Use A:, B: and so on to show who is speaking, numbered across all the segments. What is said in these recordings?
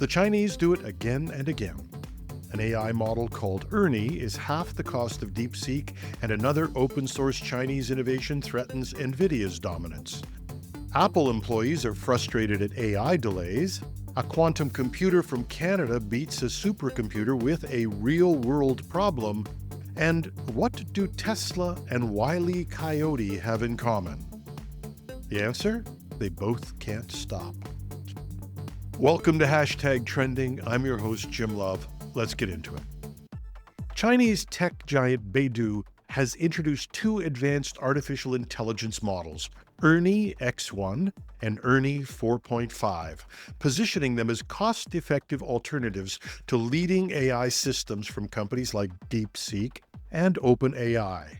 A: The Chinese do it again and again. An AI model called Ernie is half the cost of DeepSeek, and another open-source Chinese innovation threatens NVIDIA's dominance. Apple employees are frustrated at AI delays. A quantum computer from Canada beats a supercomputer with a real-world problem. And what do Tesla and Wile E. Coyote have in common? The answer? They both can't stop. Welcome to #Trending. I'm your host, Jim Love. Let's get into it. Chinese tech giant Baidu has introduced two advanced artificial intelligence models, Ernie X1 and Ernie 4.5, positioning them as cost-effective alternatives to leading AI systems from companies like DeepSeek and OpenAI.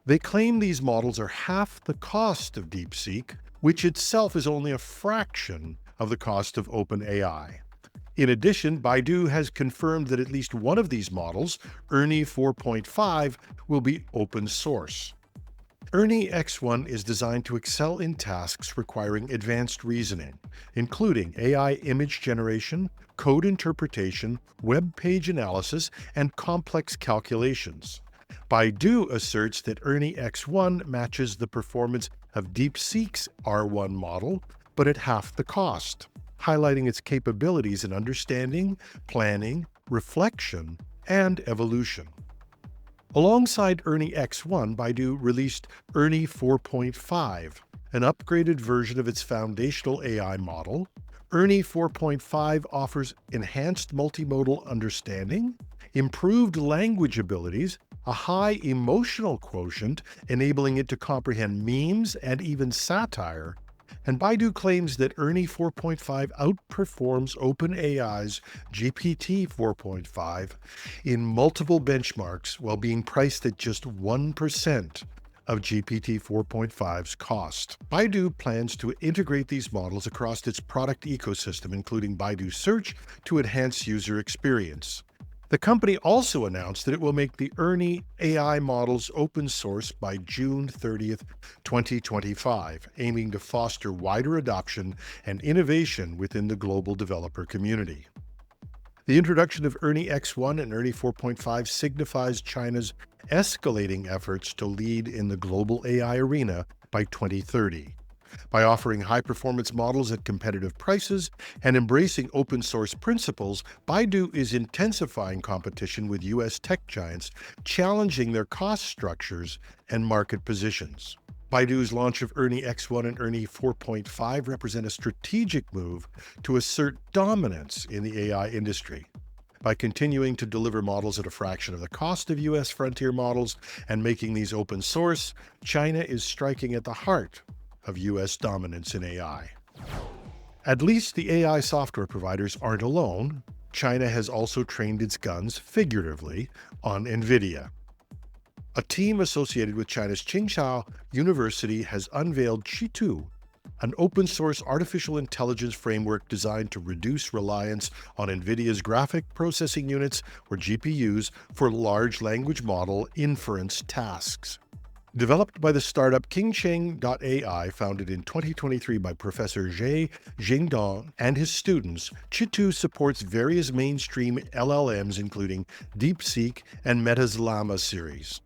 A: They claim these models are half the cost of DeepSeek, which itself is only a fraction of the cost of OpenAI. In addition, Baidu has confirmed that at least one of these models, Ernie 4.5, will be open source. Ernie X1 is designed to excel in tasks requiring advanced reasoning, including AI image generation, code interpretation, web page analysis, and complex calculations. Baidu asserts that Ernie X1 matches the performance of DeepSeek's R1 model, but at half the cost, highlighting its capabilities in understanding, planning, reflection, and evolution. Alongside Ernie X1, Baidu released Ernie 4.5, an upgraded version of its foundational AI model. Ernie 4.5 offers enhanced multimodal understanding, improved language abilities, a high emotional quotient, enabling it to comprehend memes and even satire, and Baidu claims that Ernie 4.5 outperforms OpenAI's GPT 4.5 in multiple benchmarks while being priced at just 1% of GPT 4.5's cost. Baidu plans to integrate these models across its product ecosystem, including Baidu Search, to enhance user experience. The company also announced that it will make the Ernie AI models open source by June 30th, 2025, aiming to foster wider adoption and innovation within the global developer community. The introduction of Ernie X1 and Ernie 4.5 signifies China's escalating efforts to lead in the global AI arena by 2030. By offering high-performance models at competitive prices and embracing open-source principles, Baidu is intensifying competition with U.S. tech giants, challenging their cost structures and market positions. Baidu's launch of Ernie X1 and Ernie 4.5 represent a strategic move to assert dominance in the AI industry. By continuing to deliver models at a fraction of the cost of U.S. frontier models and making these open source, China is striking at the heart of U.S. dominance in AI. At least the AI software providers aren't alone. China has also trained its guns, figuratively, on NVIDIA. A team associated with China's Tsinghua University has unveiled Chitu, an open-source artificial intelligence framework designed to reduce reliance on NVIDIA's graphic processing units, or GPUs, for large language model inference tasks. Developed by the startup Qingcheng.ai, founded in 2023 by Professor Zhe Jingdong and his students, Chitu supports various mainstream LLMs, including DeepSeek and Meta's Llama series.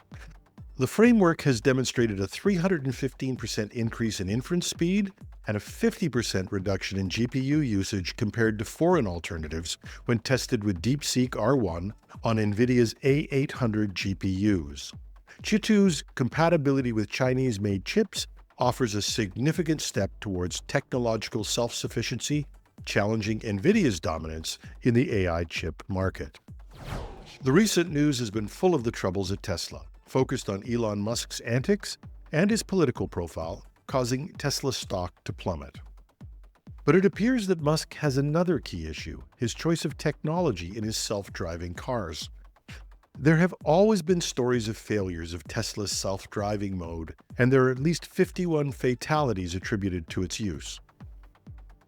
A: The framework has demonstrated a 315% increase in inference speed and a 50% reduction in GPU usage compared to foreign alternatives when tested with DeepSeek R1 on NVIDIA's A800 GPUs. Chitu's compatibility with Chinese-made chips offers a significant step towards technological self-sufficiency, challenging NVIDIA's dominance in the AI chip market. The recent news has been full of the troubles at Tesla, focused on Elon Musk's antics and his political profile, causing Tesla stock to plummet. But it appears that Musk has another key issue, his choice of technology in his self-driving cars. There have always been stories of failures of Tesla's self-driving mode, and there are at least 51 fatalities attributed to its use.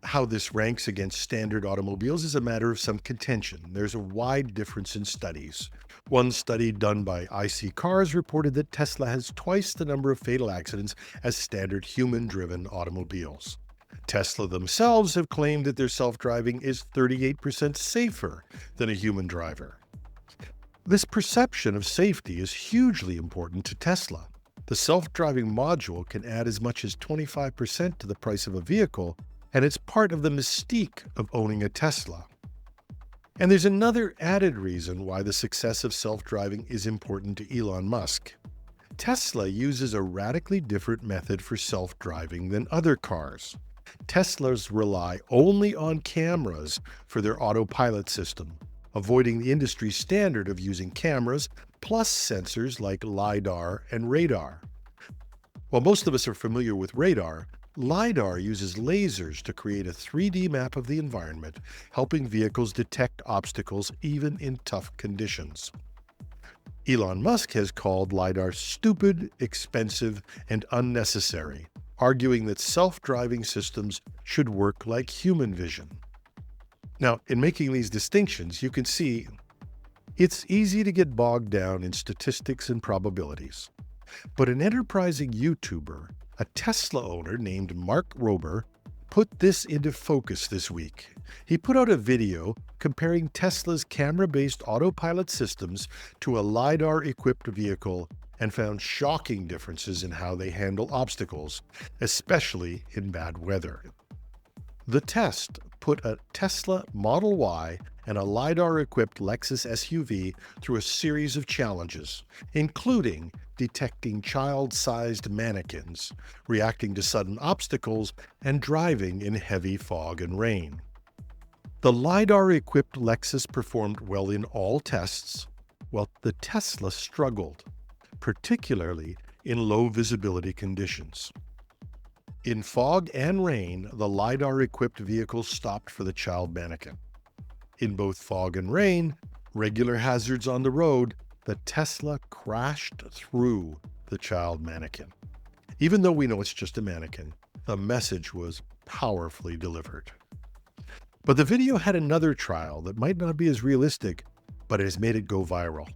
A: How this ranks against standard automobiles is a matter of some contention. There's a wide difference in studies. One study done by IC Cars reported that Tesla has twice the number of fatal accidents as standard human-driven automobiles. Tesla themselves have claimed that their self-driving is 38% safer than a human driver. This perception of safety is hugely important to Tesla. The self-driving module can add as much as 25% to the price of a vehicle, and it's part of the mystique of owning a Tesla. And there's another added reason why the success of self-driving is important to Elon Musk. Tesla uses a radically different method for self-driving than other cars. Teslas rely only on cameras for their autopilot system, avoiding the industry standard of using cameras plus sensors like LiDAR and radar. While most of us are familiar with radar, LiDAR uses lasers to create a 3D map of the environment, helping vehicles detect obstacles even in tough conditions. Elon Musk has called LiDAR stupid, expensive, and unnecessary, arguing that self-driving systems should work like human vision. Now, in making these distinctions, you can see it's easy to get bogged down in statistics and probabilities. But an enterprising YouTuber, a Tesla owner named Mark Rober, put this into focus this week. He put out a video comparing Tesla's camera-based autopilot systems to a LiDAR-equipped vehicle and found shocking differences in how they handle obstacles, especially in bad weather. The test put a Tesla Model Y and a LiDAR-equipped Lexus SUV through a series of challenges, including detecting child-sized mannequins, reacting to sudden obstacles, and driving in heavy fog and rain. The LiDAR-equipped Lexus performed well in all tests, while the Tesla struggled, particularly in low-visibility conditions. In fog and rain, the LiDAR-equipped vehicle stopped for the child mannequin. In both fog and rain, regular hazards on the road, the Tesla crashed through the child mannequin. Even though we know it's just a mannequin, the message was powerfully delivered. But the video had another trial that might not be as realistic, but it has made it go viral.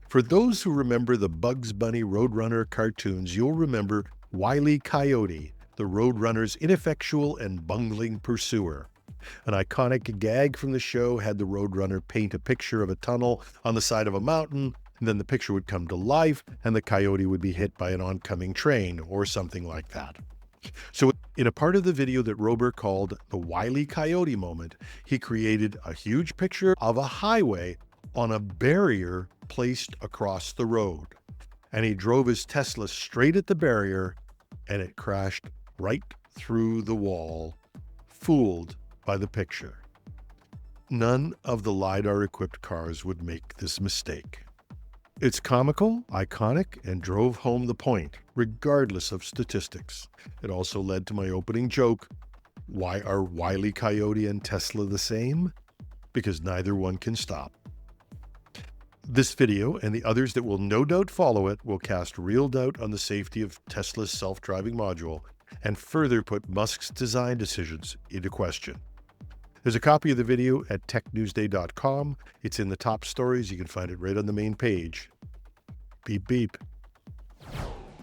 A: For those who remember the Bugs Bunny Roadrunner cartoons, you'll remember Wile E. Coyote, the Roadrunner's ineffectual and bungling pursuer. An iconic gag from the show had the Roadrunner paint a picture of a tunnel on the side of a mountain, and then the picture would come to life, and the coyote would be hit by an oncoming train, or something like that. So in a part of the video that Rober called the Wile E. Coyote moment, he created a huge picture of a highway on a barrier placed across the road. And he drove his Tesla straight at the barrier, and it crashed right through the wall, fooled by the picture. None of the LiDAR-equipped cars would make this mistake. It's comical, iconic, and drove home the point, regardless of statistics. It also led to my opening joke, why are Wile E. Coyote and Tesla the same? Because neither one can stop. This video, and the others that will no doubt follow it, will cast real doubt on the safety of Tesla's self-driving module and further put Musk's design decisions into question. There's a copy of the video at technewsday.com. It's in the top stories. You can find it right on the main page. Beep, beep.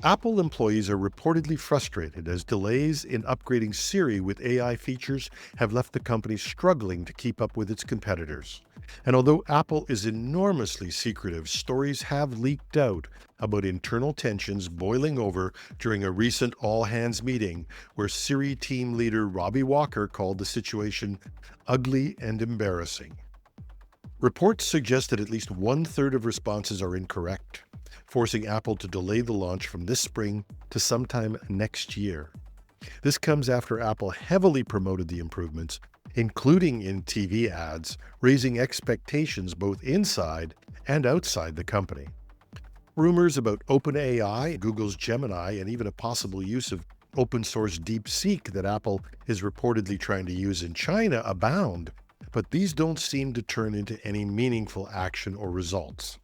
A: Apple employees are reportedly frustrated as delays in upgrading Siri with AI features have left the company struggling to keep up with its competitors. And although Apple is enormously secretive, stories have leaked out about internal tensions boiling over during a recent all-hands meeting where Siri team leader Robbie Walker called the situation ugly and embarrassing. Reports suggest that at least one-third of responses are incorrect, forcing Apple to delay the launch from this spring to sometime next year. This comes after Apple heavily promoted the improvements, including in TV ads, raising expectations both inside and outside the company. Rumors about OpenAI, Google's Gemini, and even a possible use of open-source DeepSeek that Apple is reportedly trying to use in China abound, but these don't seem to turn into any meaningful action or results.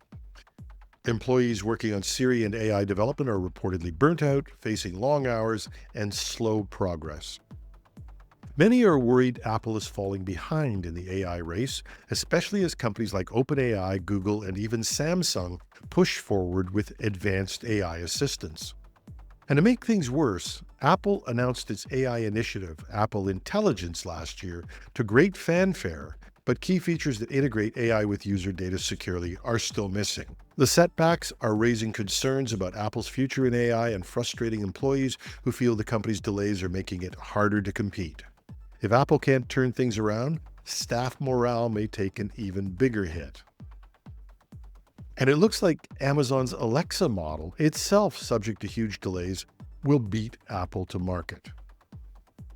A: Employees working on Siri and AI development are reportedly burnt out, facing long hours and slow progress. Many are worried Apple is falling behind in the AI race, especially as companies like OpenAI, Google, and even Samsung push forward with advanced AI assistants. And to make things worse, Apple announced its AI initiative, Apple Intelligence, last year to great fanfare, but key features that integrate AI with user data securely are still missing. The setbacks are raising concerns about Apple's future in AI and frustrating employees who feel the company's delays are making it harder to compete. If Apple can't turn things around, staff morale may take an even bigger hit. And it looks like Amazon's Alexa model, itself subject to huge delays, will beat Apple to market.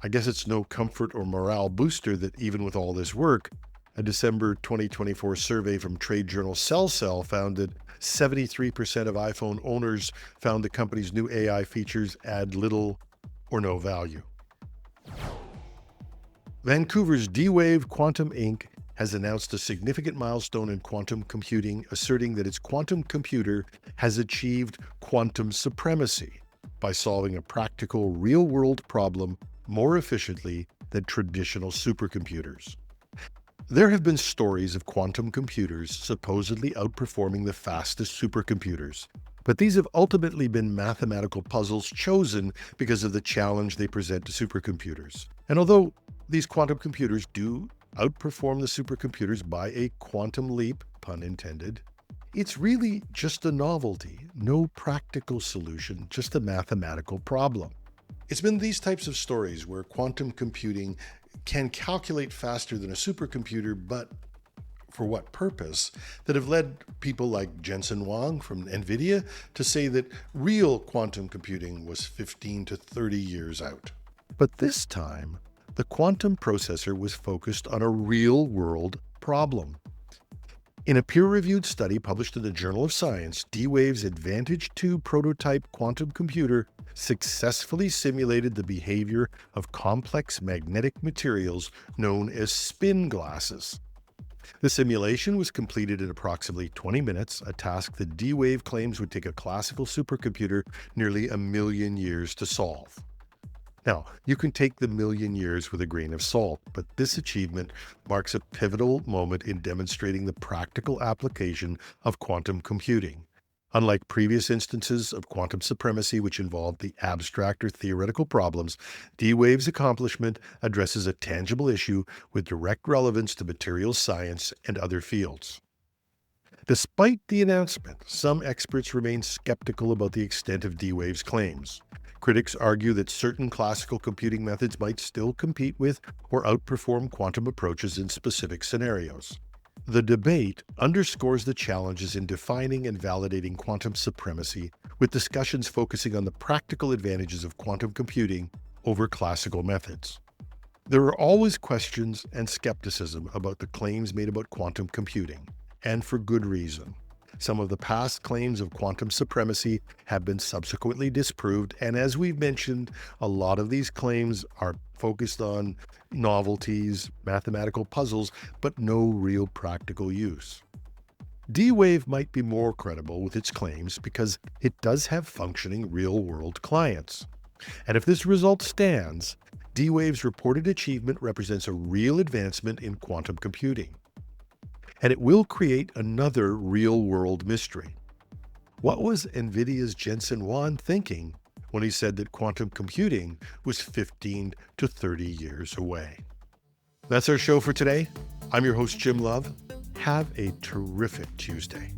A: I guess it's no comfort or morale booster that even with all this work, a December 2024 survey from trade journal Cell found that 73% of iPhone owners found the company's new AI features add little or no value. Vancouver's D-Wave Quantum Inc. has announced a significant milestone in quantum computing, asserting that its quantum computer has achieved quantum supremacy by solving a practical, real-world problem more efficiently than traditional supercomputers. There have been stories of quantum computers supposedly outperforming the fastest supercomputers, but these have ultimately been mathematical puzzles chosen because of the challenge they present to supercomputers. And although these quantum computers do outperform the supercomputers by a quantum leap, pun intended, it's really just a novelty, no practical solution, just a mathematical problem. It's been these types of stories where quantum computing can calculate faster than a supercomputer, but for what purpose, that have led people like Jensen Huang from NVIDIA to say that real quantum computing was 15 to 30 years out. But this time, the quantum processor was focused on a real-world problem. In a peer-reviewed study published in the Journal of Science, D-Wave's Advantage 2 prototype quantum computer successfully simulated the behavior of complex magnetic materials known as spin glasses. The simulation was completed in approximately 20 minutes, a task that D-Wave claims would take a classical supercomputer nearly 1 million years to solve. Now, you can take the 1 million years with a grain of salt, but this achievement marks a pivotal moment in demonstrating the practical application of quantum computing. Unlike previous instances of quantum supremacy, which involved the abstract or theoretical problems, D-Wave's accomplishment addresses a tangible issue with direct relevance to materials science and other fields. Despite the announcement, some experts remain skeptical about the extent of D-Wave's claims. Critics argue that certain classical computing methods might still compete with or outperform quantum approaches in specific scenarios. The debate underscores the challenges in defining and validating quantum supremacy, with discussions focusing on the practical advantages of quantum computing over classical methods. There are always questions and skepticism about the claims made about quantum computing, and for good reason. Some of the past claims of quantum supremacy have been subsequently disproved, and as we've mentioned, a lot of these claims are focused on novelties, mathematical puzzles, but no real practical use. D-Wave might be more credible with its claims because it does have functioning real-world clients. And if this result stands, D-Wave's reported achievement represents a real advancement in quantum computing. And it will create another real-world mystery. What was NVIDIA's Jensen Huang thinking when he said that quantum computing was 15 to 30 years away? That's our show for today. I'm your host, Jim Love. Have a terrific Tuesday.